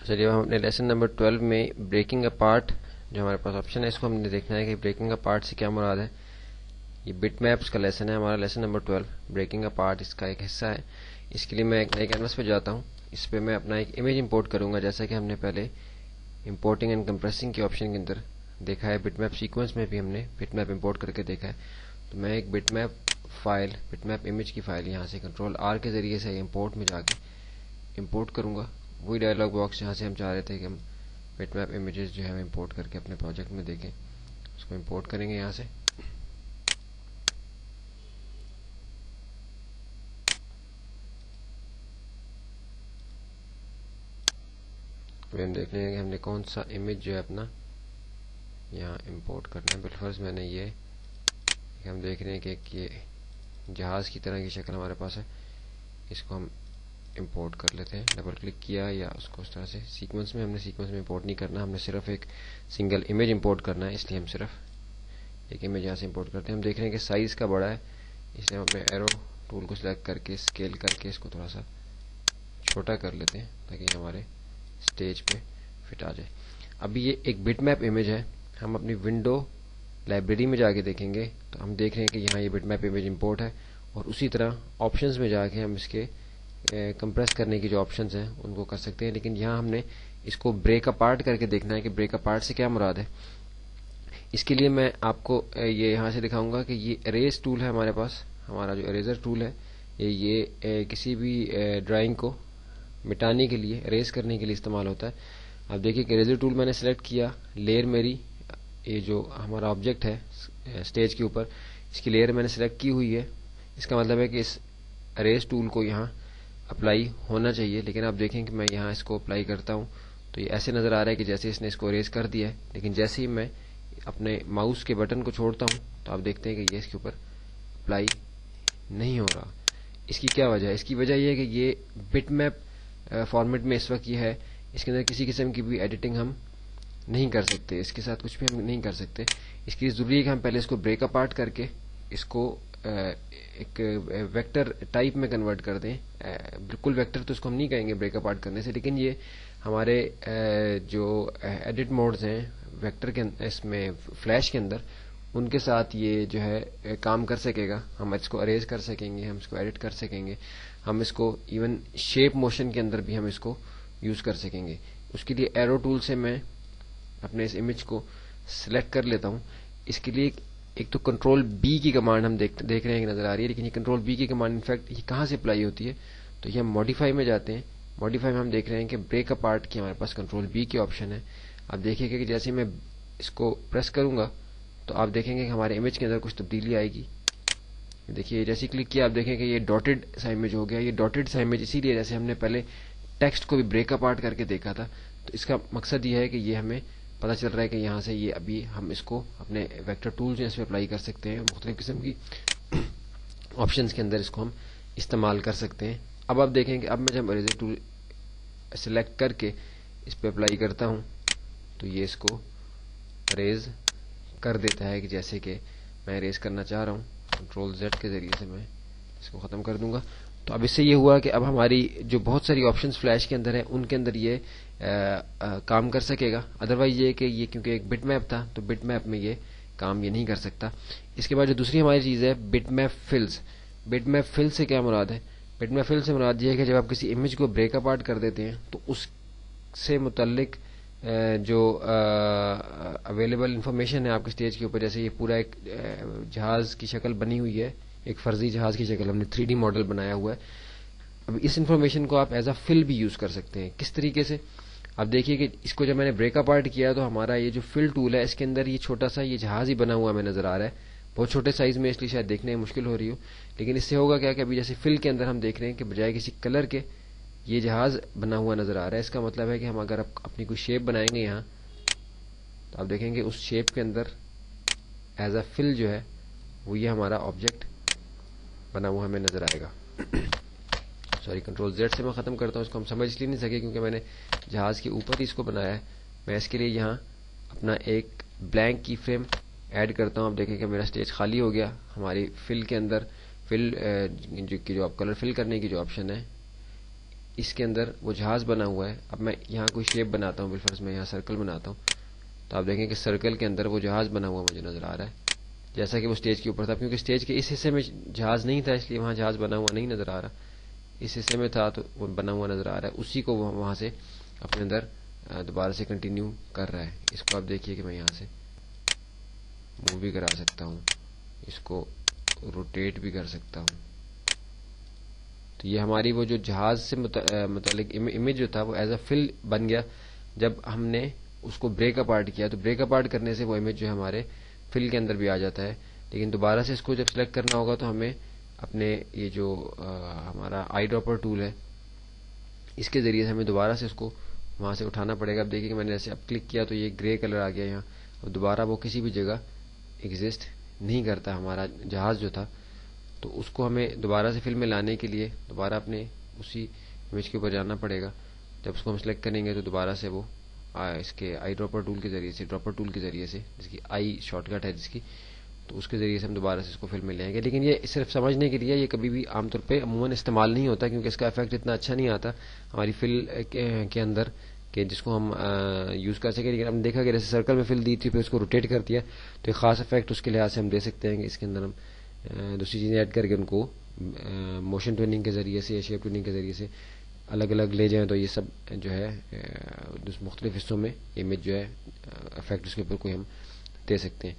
चलिए हम अपने लेसन नंबर 12 में ब्रेकिंग अपार्ट जो हमारे पास ऑप्शन है इसको हमने देखना है कि ब्रेकिंग अपार्ट से क्या मुराद है। ये बिट मैप्स का लेसन है हमारा, लेसन नंबर 12 ब्रेकिंग अपार्ट इसका एक हिस्सा है। इसके लिए मैं एक नए कैनवस पे जाता हूँ, इस पे मैं अपना एक इमेज इंपोर्ट करूंगा जैसा कि हमने पहले इंपोर्टिंग एंड कंप्रेसिंग के ऑप्शन के अंदर देखा है। बिटमैप सीक्वेंस में भी हमने बिटमैप इंपोर्ट करके देखा है। तो मैं एक बिटमैप फाइल, बिटमैप इमेज की फाइल यहाँ से कंट्रोल आर के जरिए से इंपोर्ट में जाके इंपोर्ट करूंगा। वही डायलॉग बॉक्स जहाँ से हम चाह रहे थे कि हम बिटमैप इमेजेस जो है हम इंपोर्ट करके अपने प्रोजेक्ट में देखें, उसको इंपोर्ट करेंगे यहाँ से। अभी हम देख लेंगे कि हमने कौन सा इमेज जो है अपना यहाँ इंपोर्ट करना है। बिलफर्ज मैंने ये हम देख रहे हैं कि ये जहाज की तरह की शक्ल हमारे पास है, इसको हम इंपोर्ट कर लेते हैं। डबल क्लिक किया या उसको उस तरह से सीक्वेंस में, हमने सीक्वेंस में इंपोर्ट नहीं करना, हमने सिर्फ एक सिंगल इमेज इंपोर्ट करना है, इसलिए हम सिर्फ एक इमेज यहाँ से इंपोर्ट करते हैं। हम देख रहे हैं कि साइज का बड़ा है, इसलिए हम अपने एरो टूल को सिलेक्ट करके स्केल करके इसको थोड़ा सा छोटा कर लेते हैं ताकि हमारे स्टेज पे फिट आ जाए। अभी ये एक बिटमैप इमेज है, हम अपनी विंडो लाइब्रेरी में जाके देखेंगे तो हम देख रहे हैं कि यहाँ ये बिटमैप इमेज इंपोर्ट है। और उसी तरह ऑप्शंस में जाके हम इसके कंप्रेस करने की जो ऑप्शंस हैं उनको कर सकते हैं। लेकिन यहाँ हमने इसको ब्रेक अपार्ट करके देखना है कि ब्रेक अपार्ट से क्या मुराद है। इसके लिए मैं आपको ये यहाँ से दिखाऊंगा कि ये इरेज टूल है हमारे पास, हमारा जो इरेजर टूल है ये किसी भी ड्राइंग को मिटाने के लिए, इरेज करने के लिए इस्तेमाल होता है। आप देखिए कि इरेजर टूल मैंने सेलेक्ट किया, लेयर मेरी ये जो हमारा ऑब्जेक्ट है स्टेज के ऊपर, इसकी लेयर मैंने सेलेक्ट की हुई है। इसका मतलब है कि इस इरेज टूल को यहाँ अप्लाई होना चाहिए। लेकिन आप देखें कि मैं यहाँ इसको अप्लाई करता हूँ तो ये ऐसे नज़र आ रहा है कि जैसे इसने इसको इरेज कर दिया है। लेकिन जैसे ही मैं अपने माउस के बटन को छोड़ता हूँ तो आप देखते हैं कि ये इसके ऊपर अप्लाई नहीं हो रहा। इसकी क्या वजह है? इसकी वजह यह है कि ये बिटमैप फॉर्मेट में इस वक्त ये है, इसके अंदर किसी किस्म की भी एडिटिंग हम नहीं कर सकते, इसके साथ कुछ भी हम नहीं कर सकते। इसके लिए ज़रूरी है कि हम पहले इसको ब्रेक अपार्ट करके इसको एक वेक्टर टाइप में कन्वर्ट कर दें। बिल्कुल वेक्टर तो इसको हम नहीं कहेंगे ब्रेक अपार्ट करने से, लेकिन ये हमारे जो एडिट मोड्स हैं वेक्टर के इसमें फ्लैश के अंदर, उनके साथ ये जो है काम कर सकेगा। हम इसको अरेज कर सकेंगे, हम इसको एडिट कर सकेंगे, हम इसको इवन शेप मोशन के अंदर भी हम इसको यूज कर सकेंगे। उसके लिए एरो टूल से मैं अपने इस इमेज को सिलेक्ट कर लेता हूं। इसके लिए एक तो कंट्रोल बी की कमांड हम देख रहे हैं कि नजर आ रही है, लेकिन ये कंट्रोल बी की कमांड इनफैक्ट ये कहां से अप्लाई होती है तो ये हम मॉडिफाई में जाते हैं। मॉडिफाई में हम देख रहे हैं कि ब्रेक अपार्ट की हमारे पास कंट्रोल बी की ऑप्शन है। आप देखिएगा कि जैसे मैं इसको प्रेस करूंगा तो आप देखेंगे कि हमारे इमेज के अंदर कुछ तब्दीली आएगी। देखिए जैसे क्लिक किया आप देखेंगे कि ये डॉटेड सा इमेज हो गया। ये डॉटेड सा इमेज इसीलिए जैसे हमने पहले टेक्स्ट को भी ब्रेक अपार्ट करके देखा था, तो इसका मकसद ये है कि ये हमें पता चल रहा है कि यहाँ से ये अभी हम इसको अपने वेक्टर टूल जो है इसमें अप्लाई कर सकते हैं। मुख्तलिफ किस्म की ऑप्शंस के अंदर इसको हम इस्तेमाल कर सकते हैं। अब आप देखें कि अब मैं जब इरेजर टूल सेलेक्ट करके इस पर अप्लाई करता हूँ तो ये इसको इरेज कर देता है कि जैसे कि मैं इरेज करना चाह रहा हूँ। कंट्रोल जेड के जरिए से मैं इसको ख़त्म कर दूंगा। तो अब इससे ये हुआ कि अब हमारी जो बहुत सारी ऑप्शंस फ्लैश के अंदर है उनके अंदर ये काम कर सकेगा। अदरवाइज ये कि ये क्योंकि एक बिटमैप था तो बिटमैप में ये काम ये नहीं कर सकता। इसके बाद जो दूसरी हमारी चीज़ है बिटमैप फिल्स। बिटमैप फिल से क्या मुराद है? बिटमैप फिल से मुराद ये है कि जब आप किसी इमेज को ब्रेक अपार्ट कर देते हैं तो उससे मुतल्लिक जो अवेलेबल इंफॉर्मेशन है आपके स्टेज के ऊपर, जैसे ये पूरा एक जहाज की शक्ल बनी हुई है, एक फर्जी जहाज की शक्ल हमने 3D मॉडल बनाया हुआ है। अब इस इंफॉर्मेशन को आप एज अ फिल भी यूज कर सकते हैं। किस तरीके से? आप देखिए कि इसको जब मैंने ब्रेक अपार्ट किया तो हमारा ये जो फिल टूल है इसके अंदर ये छोटा सा ये जहाज ही बना हुआ हमें नजर आ रहा है, बहुत छोटे साइज में, इसलिए शायद देखने में मुश्किल हो रही हो। लेकिन इससे होगा क्या कि अभी जैसे फिल के अंदर हम देख रहे हैं कि बजाय किसी कलर के ये जहाज बना हुआ नजर आ रहा है। इसका मतलब है कि हम अगर अपनी कोई शेप बनाएंगे यहाँ तो आप देखेंगे उस शेप के अंदर एज अ फिल जो है वो ये हमारा ऑब्जेक्ट बना हुआ हमें नजर आएगा। सॉरी, कंट्रोल जेड से मैं खत्म करता हूँ। इसको हम समझ इसलिए नहीं सके क्योंकि मैंने जहाज के ऊपर ही इसको बनाया है। मैं इसके लिए यहाँ अपना एक ब्लैंक की फ्रेम ऐड करता हूँ। आप देखें कि मेरा स्टेज खाली हो गया। हमारी फिल के अंदर फिल जो आप कलर फिल करने की जो ऑप्शन है اس کے اندر وہ جہاز بنا ہوا ہے. اب میں یہاں کوئی شیپ بناتا ہوں, بالفرض میں یہاں سرکل بناتا ہوں, تو آپ دیکھیں کہ سرکل کے اندر وہ جہاز بنا ہوا مجھے نظر آ رہا ہے, جیسا کہ وہ اسٹیج کے اوپر تھا. کیونکہ اسٹیج کے اس حصے میں جہاز نہیں تھا, اس لیے وہاں جہاز بنا ہوا نہیں نظر آ رہا. اس حصے میں تھا تو وہ بنا ہوا نظر آ رہا ہے. اسی کو وہ وہاں سے اپنے اندر دوبارہ سے کنٹینیو کر رہا ہے. اس کو آپ دیکھیے کہ میں یہاں سے موو بھی کرا سکتا ہوں, اس کو روٹیٹ بھی کر سکتا ہوں. تو یہ ہماری وہ جو جہاز سے متعلق امیج جو تھا وہ ایز اے فل بن گیا. جب ہم نے اس کو بریک اپارٹ کیا تو بریک اپارٹ کرنے سے وہ امیج جو ہے ہمارے فل کے اندر بھی آ جاتا ہے. لیکن دوبارہ سے اس کو جب سلیکٹ کرنا ہوگا تو ہمیں اپنے یہ جو ہمارا آئی ڈراپر ٹول ہے اس کے ذریعے سے ہمیں دوبارہ سے اس کو وہاں سے اٹھانا پڑے گا. اب دیکھیے کہ میں نے ایسے اب کلک کیا تو یہ گرے کلر آ گیا یہاں. اب دوبارہ وہ کسی بھی جگہ ایگزسٹ نہیں کرتا ہمارا جہاز جو تھا. تو اس کو ہمیں دوبارہ سے فلم میں لانے کے لیے دوبارہ اپنے اسی امیج کے اوپر جانا پڑے گا. جب اس کو ہم سلیکٹ کریں گے تو دوبارہ سے وہ اس کے آئی ڈراپر ٹول کے ذریعے سے, ڈراپر ٹول کے ذریعے سے, جس کی آئی شارٹ کٹ ہے جس کی, تو اس کے ذریعے سے ہم دوبارہ سے اس کو فلم میں لے آئیں گے. لیکن یہ صرف سمجھنے کے لیے, یہ کبھی بھی عام طور پہ عموماً استعمال نہیں ہوتا, کیونکہ اس کا افیکٹ اتنا اچھا نہیں آتا ہماری فل کے اندر کہ جس کو ہم یوز کر سکیں. لیکن ہم نے دیکھا کہ جیسے سرکل میں فل دی تھی پھر اس کو روٹیٹ کر دیا, تو ایک خاص افیکٹ اس کے لحاظ سے ہم دے سکتے ہیں کہ اس کے اندر ہم دوسری چیزیں ایڈ کر کے ان کو موشن ٹوننگ کے ذریعے سے یا شیپ ٹوننگ کے ذریعے سے الگ الگ لے جائیں, تو یہ سب جو ہے مختلف حصوں میں امیج جو ہے افیکٹ اس کے اوپر کوئی ہم دے سکتے ہیں.